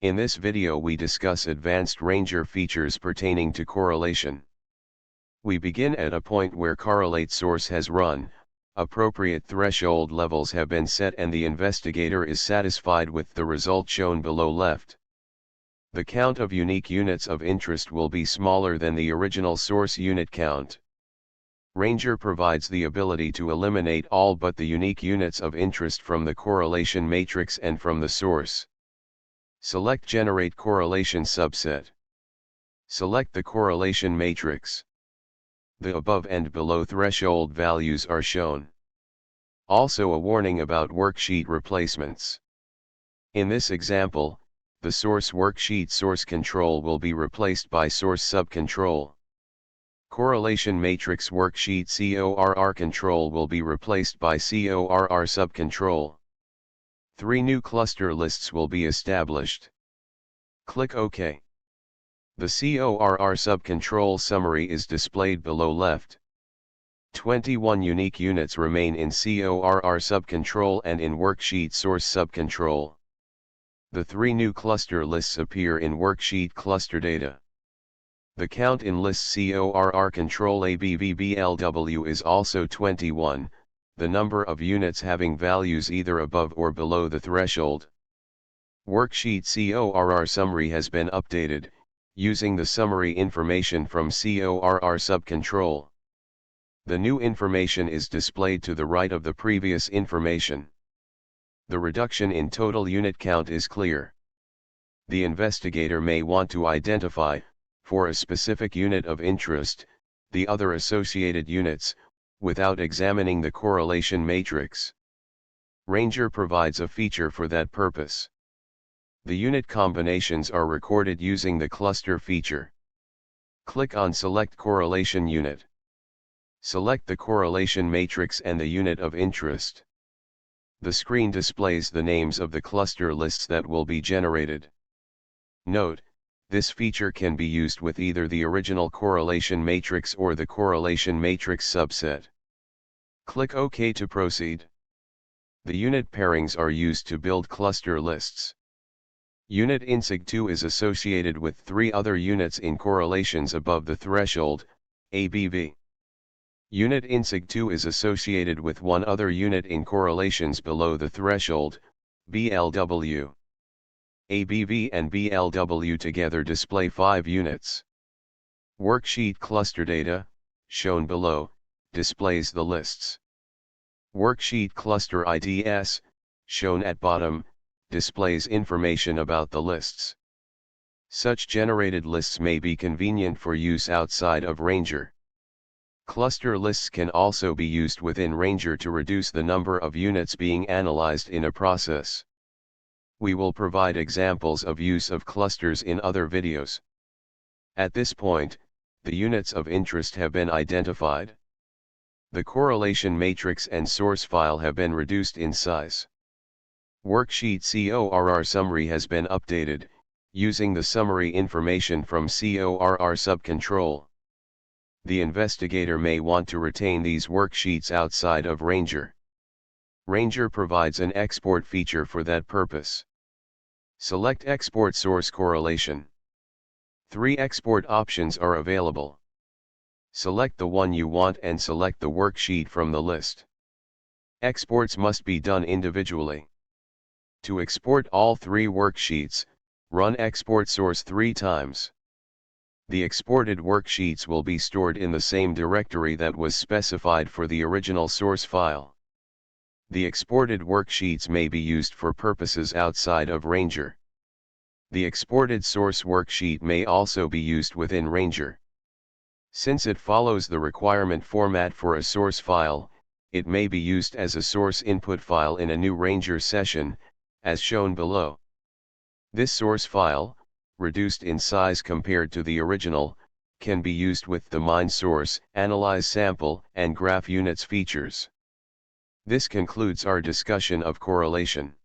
In this video we discuss advanced Ranger features pertaining to correlation. We begin at a point where correlate source has run, appropriate threshold levels have been set and the investigator is satisfied with the result shown below left. The count of unique units of interest will be smaller than the original source unit count. Ranger provides the ability to eliminate all but the unique units of interest from the correlation matrix and from the source. Select Generate Correlation Subset. Select the correlation matrix. The above and below threshold values are shown. Also a warning about worksheet replacements. In this example, the source worksheet source control will be replaced by source subcontrol. Correlation matrix worksheet CORR control will be replaced by CORR subcontrol. 3 new cluster lists will be established. Click OK. The CORR subcontrol summary is displayed below left. 21 unique units remain in CORR subcontrol and in worksheet source subcontrol. The 3 new cluster lists appear in worksheet cluster data. The count in list CORR control ABVBLW is also 21, the number of units having values either above or below the threshold. Worksheet CORR summary has been updated, using the summary information from CORR subcontrol. The new information is displayed to the right of the previous information. The reduction in total unit count is clear. The investigator may want to identify, for a specific unit of interest, the other associated units, without examining the correlation matrix. Ranger provides a feature for that purpose. The unit combinations are recorded using the cluster feature. Click on Select Correlation Unit. Select the correlation matrix and the unit of interest. The screen displays the names of the cluster lists that will be generated. Note, this feature can be used with either the original correlation matrix or the correlation matrix subset. Click OK to proceed. The unit pairings are used to build cluster lists. Unit INSIG2 is associated with 3 other units in correlations above the threshold, ABV. Unit INSIG2 is associated with 1 other unit in correlations below the threshold, BLW. ABV and BLW together display 5 units. Worksheet cluster data, shown below, displays the lists. Worksheet cluster IDs, shown at bottom, displays information about the lists. Such generated lists may be convenient for use outside of Ranger. Cluster lists can also be used within Ranger to reduce the number of units being analyzed in a process. We will provide examples of use of clusters in other videos. At this point, the units of interest have been identified. The correlation matrix and source file have been reduced in size. Worksheet CORR summary has been updated, using the summary information from CORR subcontrol. The investigator may want to retain these worksheets outside of Ranger. Ranger provides an export feature for that purpose. Select Export Source Correlation. 3 export options are available. Select the one you want and select the worksheet from the list. Exports must be done individually. To export all 3 worksheets, run Export Source 3 times. The exported worksheets will be stored in the same directory that was specified for the original source file. The exported worksheets may be used for purposes outside of Ranger. The exported source worksheet may also be used within Ranger. Since it follows the requirement format for a source file, it may be used as a source input file in a new Ranger session, as shown below. This source file, reduced in size compared to the original, can be used with the mine source, analyze sample, and graph units features. This concludes our discussion of correlation.